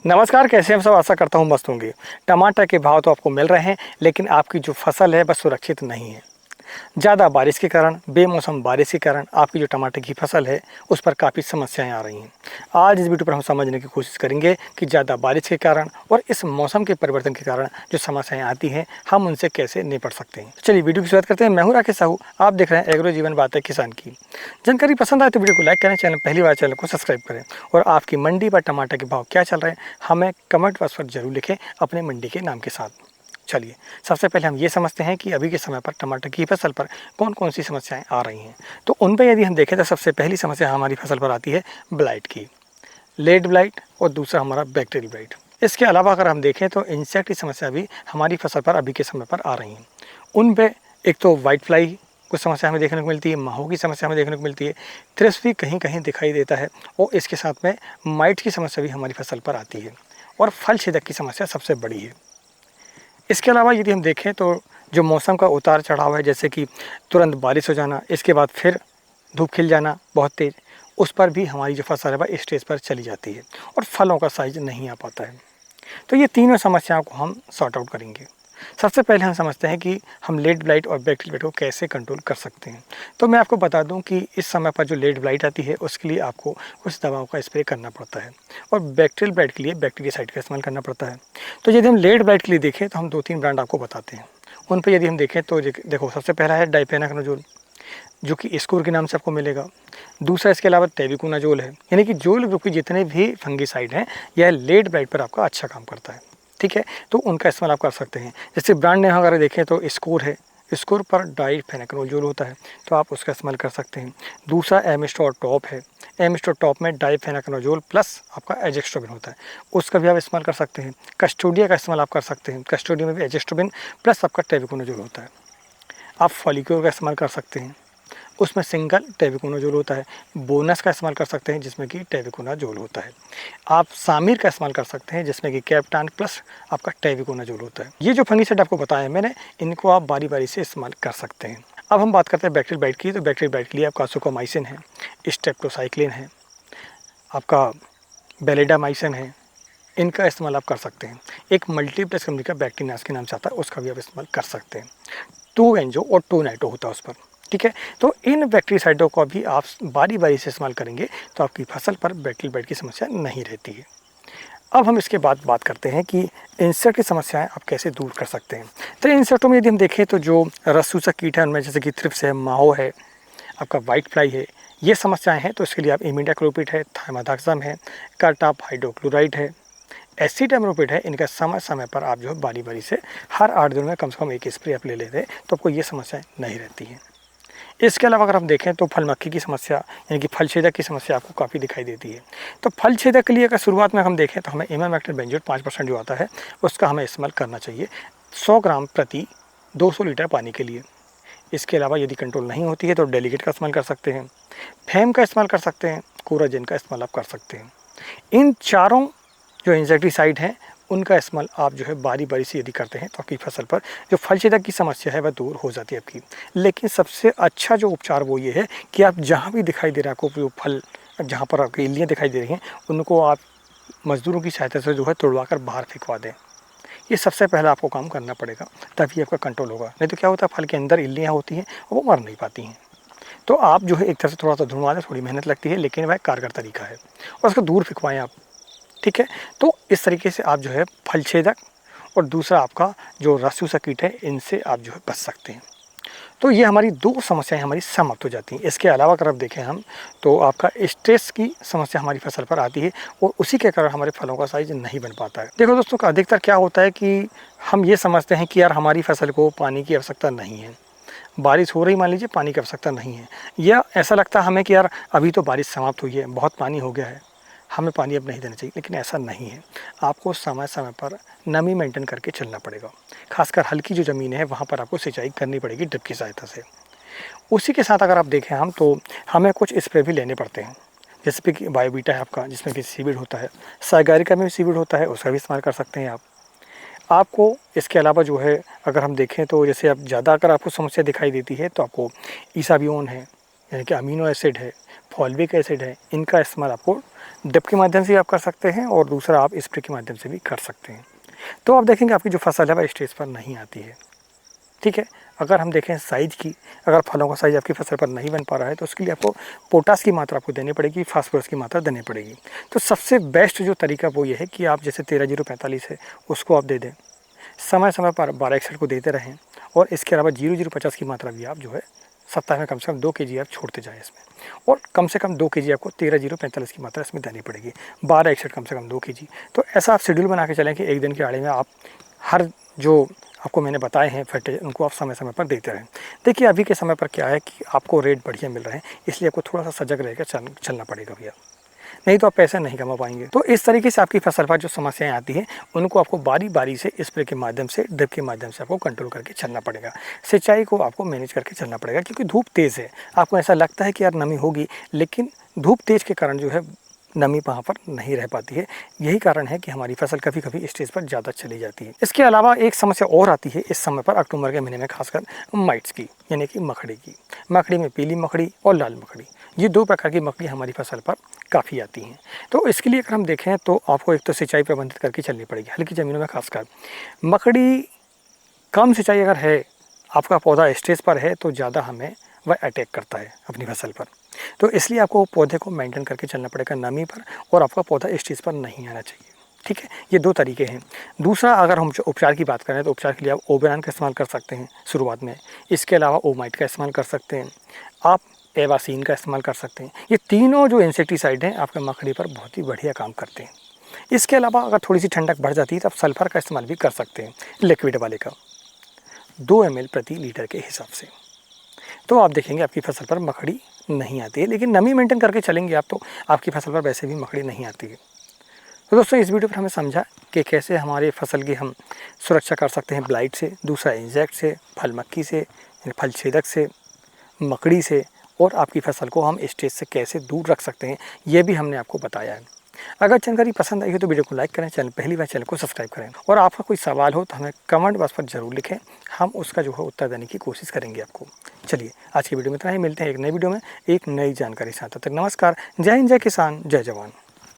नमस्कार, कैसे हैं आप सब। आशा करता हूँ मस्त होंगे। टमाटर के भाव तो आपको मिल रहे हैं, लेकिन आपकी जो फसल है वह सुरक्षित नहीं है। ज़्यादा बारिश के कारण, बेमौसम बारिश के कारण आपकी जो टमाटर की फसल है उस पर काफ़ी समस्याएं आ रही हैं। आज इस वीडियो पर हम समझने की कोशिश करेंगे कि ज़्यादा बारिश के कारण और इस मौसम के परिवर्तन के कारण जो समस्याएं आती हैं हम उनसे कैसे निपट सकते हैं। चलिए वीडियो की शुरुआत करते हैं। मैं हूं राकेश साहू, आप देख रहे हैं एग्रो जीवन बातें किसान की। जानकारी पसंद आए तो वीडियो को लाइक करें, चैनल पहली बार चैनल को सब्सक्राइब करें और आपकी मंडी पर टमाटर के भाव क्या चल रहे हैं हमें कमेंट बॉक्स पर जरूर लिखें अपने मंडी के नाम के साथ। चलिए सबसे पहले हम ये समझते हैं कि अभी के समय पर टमाटर की फसल पर कौन कौन सी समस्याएं आ रही हैं। तो उन पर यदि हम देखें तो सबसे पहली समस्या हमारी फसल पर आती है ब्लाइट की, लेड ब्लाइट, और दूसरा हमारा बैक्टीरियल ब्लाइट। इसके अलावा अगर हम देखें तो इंसेक्ट की समस्या भी हमारी फसल पर अभी के समय पर आ रही हैं। उन पे एक तो वाइट फ्लाई कुछ समस्या हमें देखने को मिलती है, माहो की समस्या हमें देखने को मिलती है, थ्रिप्स भी कहीं कहीं दिखाई देता है, और इसके साथ में माइट की समस्या भी हमारी फसल पर आती है, और फल छेदक की समस्या सबसे बड़ी है। इसके अलावा यदि हम देखें तो जो मौसम का उतार चढ़ाव है, जैसे कि तुरंत बारिश हो जाना, इसके बाद फिर धूप खिल जाना बहुत तेज़, उस पर भी हमारी जो फसल है वह स्टेज पर चली जाती है और फलों का साइज नहीं आ पाता है। तो ये तीनों समस्याओं को हम सॉर्ट आउट करेंगे। सबसे पहले हम समझते हैं कि हम लेड ब्लाइट और बैक्टीरियल ब्लाइट को कैसे कंट्रोल कर सकते हैं। तो मैं आपको बता दूं कि इस समय पर जो लेड ब्लाइट आती है उसके लिए आपको कुछ दवाओं का स्प्रे करना पड़ता है, और बैक्टीरियल ब्लाइट के लिए बैक्टीरियासाइड का इस्तेमाल करना पड़ता है। तो यदि हम लेड ब्लाइट के लिए देखें तो हम 2-3 ब्रांड आपको बताते हैं। उन पर यदि हम देखें तो देखो, सबसे पहला है डाइफेनाकनोजोल, जो कि स्कोर के नाम से आपको मिलेगा। दूसरा इसके अलावा टेबिकोनाजोल है, यानी कि जोल ग्रुप के जितने भी फंगिसाइड हैं यह लेड ब्लाइट पर आपका अच्छा काम करता है। ठीक है, तो उनका इस्तेमाल आप कर सकते हैं। जैसे ब्रांड नेम अगर देखें तो स्कोर है, स्कोर पर डाइफेनाकनोजोल होता है, तो आप उसका इस्तेमाल कर सकते हैं। दूसरा एमिस्टोर टॉप है, एमिस्टोर टॉप में डाइफेनाकनोजोल प्लस आपका एजेस्ट्रोबिन होता है, उसका भी आप इस्तेमाल कर सकते हैं। कस्टोडिया का इस्तेमाल आप कर सकते हैं, कस्टोडिया में भी एजेस्ट्रोबिन प्लस आपका टेबिकोनाजोल होता है। आप फॉलिक्योर का इस्तेमाल कर सकते हैं, उसमें सिंगल टेबिकोनाजोल होता है। बोनस का इस्तेमाल कर सकते हैं जिसमें कि टेबिकोनाजोल होता है। आप सामिर का इस्तेमाल कर सकते हैं जिसमें कि कैप्टान प्लस आपका टेबिकोनाजोल होता है। ये जो फंगिसाइड आपको बताया मैंने, इनको आप बारी बारी से इस्तेमाल कर सकते हैं। अब हम बात करते हैं बैक्टीरियल ब्लाइट की। तो बैक्टीरियल ब्लाइट के लिए आपका सुकोमाइसिन है, स्टेप्टोसाइक्लिन है, आपका बेलेडामाइसिन है, इनका इस्तेमाल आप कर सकते हैं। एक मल्टीप्लेक्स कंपनी का बैक्टीरियास के नाम से आता है, उसका भी आप इस्तेमाल कर सकते हैं। 2 एंजो और 2 नाइटो होता है उस पर। ठीक है, तो इन बैक्टीरियासाइडों को भी आप बारी बारी से इस्तेमाल करेंगे तो आपकी फसल पर बैक्टीरियल ब्लाइट की समस्या नहीं रहती है। अब हम इसके बाद बात करते हैं कि इंसेक्ट की समस्याएं आप कैसे दूर कर सकते हैं। तो इंसेक्टों में यदि हम देखें तो जो रसूचक कीट है उनमें जैसे कि थ्रिप्स है, माहो है, आपका वाइट फ्लाई है, ये समस्याएं हैं। तो इसके लिए आप इमिडाक्लोपिड है, थाइमाथाक्सम है, कार्टाप हाइड्रोक्लोराइड है, एसिटामिनोफेट है, इनका समय समय पर आप जो है बारी बारी से हर 8 दिन में कम से कम एक स्प्रे आप ले लेते हैं तो आपको ये समस्याएं नहीं रहती हैं। इसके अलावा अगर हम देखें तो फल मक्खी की समस्या यानी कि फल छेदक की समस्या आपको काफ़ी दिखाई देती है। तो फल छेदक के लिए अगर शुरुआत में हम देखें तो हमें इमामेक्टिन बेंजोएट 5% जो आता है उसका हमें इस्तेमाल करना चाहिए 100 ग्राम प्रति 200 लीटर पानी के लिए। इसके अलावा यदि कंट्रोल नहीं होती है तो डेलीगेट का इस्तेमाल कर सकते हैं, फेम का इस्तेमाल कर सकते हैं, कोराजेन का इस्तेमाल आप कर सकते हैं। इन चारों जो इंसेक्टिसाइड हैं उनका इस्तेमाल आप जो है बारी बारी से यदि करते हैं तो आपकी फसल पर जो फल छेदक की समस्या है वह दूर हो जाती है आपकी। लेकिन सबसे अच्छा जो उपचार वो ये है कि आप जहाँ भी दिखाई दे रहा है आपको जो फल, जहाँ पर आपकी इल्लियाँ दिखाई दे रही हैं उनको आप मजदूरों की सहायता से जो है तोड़वा कर बाहर फेंकवा दें। ये सबसे पहला आपको काम करना पड़ेगा, तभी आपका कंट्रोल होगा। नहीं तो क्या होता है, फल के अंदर इल्लियाँ होती हैं और वो मर नहीं पाती हैं। तो आप जो है एक तरह से थोड़ा सा ढूंढवा दें, थोड़ी मेहनत लगती है लेकिन वह कारगर तरीका है, और उसको दूर फेंकवाएँ आप। ठीक है, तो इस तरीके से आप जो है फल छेदक और दूसरा आपका जो रसूचक कीट है इनसे आप जो है बच सकते हैं। तो ये हमारी 2 समस्याएं हमारी समाप्त हो जाती हैं। इसके अलावा अगर आप देखें हम तो आपका स्ट्रेस की समस्या हमारी फसल पर आती है और उसी के कारण हमारे फलों का साइज नहीं बन पाता है। देखो दोस्तों, अधिकतर क्या होता है कि हम ये समझते हैं कि यार हमारी फसल को पानी की आवश्यकता नहीं है, बारिश हो रही मान लीजिए, पानी की आवश्यकता नहीं है, या ऐसा लगता है हमें कि यार अभी तो बारिश समाप्त हुई है, बहुत पानी हो गया है, हमें पानी अब नहीं देना चाहिए। लेकिन ऐसा नहीं है, आपको समय समय पर नमी मेंटेन करके चलना पड़ेगा। खासकर हल्की जो ज़मीन है वहाँ पर आपको सिंचाई करनी पड़ेगी ड्रिप की सहायता से। उसी के साथ अगर आप देखें हम तो हमें कुछ स्प्रे भी लेने पड़ते हैं, जैसे कि बायोबीटा है आपका जिसमें कि सीविड होता है, साइगारिका में भी सीविड होता है, उसका भी इस्तेमाल कर सकते हैं आप। आपको इसके अलावा जो है अगर हम देखें तो जैसे अब ज़्यादा अगर आपको समस्या दिखाई देती है तो आपको ईसाबियोन है, यानी कि अमीनो एसिड है, फॉल्विक एसिड है, इनका इस्तेमाल आपको ड्रिप के माध्यम से भी आप कर सकते हैं और दूसरा आप स्प्रे के माध्यम से भी कर सकते हैं। तो आप देखेंगे आपकी जो फसल है वह स्टेज पर नहीं आती है। ठीक है, अगर हम देखें साइज़ की, अगर फलों का साइज़ आपकी फसल पर नहीं बन पा रहा है तो उसके लिए आपको पोटास की मात्रा आपको देनी पड़ेगी, फास्फोरस की मात्रा देनी पड़ेगी। तो सबसे बेस्ट जो तरीका वो ये है कि आप जैसे 13-0-45 है उसको आप दे दें, समय समय पर 12-61 को देते रहें और इसके अलावा 0-0-50 की मात्रा भी आप जो है सप्ताह में कम से कम 2 केजी आप छोड़ते जाएँ इसमें, और कम से कम 2 केजी आपको 13-0-45 की मात्रा इसमें देनी पड़ेगी, 12-61 कम से कम 2 केजी। तो ऐसा आप शेड्यूल बना के चलें कि एक दिन के आड़े में आप हर जो आपको मैंने बताए हैं फर्टिलाइजर उनको आप समय समय पर देते रहें। देखिए अभी के समय पर क्या है कि आपको रेट बढ़िया मिल रहे हैं, इसलिए आपको थोड़ा सा सजग रहकर चलना पड़ेगा भैया, नहीं तो आप पैसे नहीं कमा पाएंगे। तो इस तरीके से आपकी फसल पर जो समस्याएं आती हैं उनको आपको बारी बारी से स्प्रे के माध्यम से, ड्रिप के माध्यम से आपको कंट्रोल करके चलना पड़ेगा। सिंचाई को आपको मैनेज करके चलना पड़ेगा, क्योंकि धूप तेज़ है। आपको ऐसा लगता है कि यार नमी होगी, लेकिन धूप तेज़ के कारण जो है नमी वहाँ पर नहीं रह पाती है। यही कारण है कि हमारी फसल कभी कभी स्टेज पर ज़्यादा चली जाती है। इसके अलावा एक समस्या और आती है इस समय पर अक्टूबर के महीने में, खासकर माइट्स की, यानी कि मकड़ी की। मकड़ी में पीली मकड़ी और लाल मकड़ी, ये 2 प्रकार की मकड़ी हमारी फसल पर काफ़ी आती हैं। तो इसके लिए अगर हम देखें तो आपको एक तो सिंचाई प्रबंधित करके चलनी पड़ेगी, हल्की ज़मीनों में खासकर। मकड़ी कम सिंचाई अगर है, आपका पौधा स्टेज पर है तो ज़्यादा हमें वह अटैक करता है अपनी फसल पर। तो इसलिए आपको पौधे को मेंटेन करके चलना पड़ेगा नमी पर, और आपका पौधा स्टेज पर नहीं आना चाहिए। ठीक है, ये 2 तरीके हैं। दूसरा, अगर हम उपचार की बात करें तो उपचार के लिए आप ओबेरॉन का इस्तेमाल कर सकते हैं शुरुआत में। इसके अलावा ओमाइट का इस्तेमाल कर सकते हैं, आप एवासीन का इस्तेमाल कर सकते हैं। ये तीनों जो इंसेक्टिसाइड हैं आपके मकड़ी पर बहुत ही बढ़िया काम करते हैं। इसके अलावा अगर थोड़ी सी ठंडक बढ़ जाती है तो आप सल्फर का इस्तेमाल भी कर सकते हैं, लिक्विड वाले का, 2 ml प्रति लीटर के हिसाब से। तो आप देखेंगे आपकी फसल पर मकड़ी नहीं आती है, लेकिन नमी मेंटेन करके चलेंगे आप तो आपकी फसल पर वैसे भी मकड़ी नहीं आती है। तो दोस्तों इस वीडियो पर हमें समझा कि कैसे हमारी फसल की हम सुरक्षा कर सकते हैं ब्लाइट से, दूसरा इंसेक्ट से, फल मक्खी से, फल छेदक से, मकड़ी से, और आपकी फसल को हम स्टेज से कैसे दूर रख सकते हैं, ये भी हमने आपको बताया है। अगर जानकारी पसंद आई हो तो वीडियो को लाइक करें, चैनल पहली बार चैनल को सब्सक्राइब करें, और आपका कोई सवाल हो तो हमें कमेंट बॉक्स पर जरूर लिखें, हम उसका जो है उत्तर देने की कोशिश करेंगे आपको। चलिए आज की वीडियो में इतना ही, मिलते हैं एक नई वीडियो में एक नई जानकारी के साथ। तब तक नमस्कार, जय हिंद, जय किसान, जय जवान।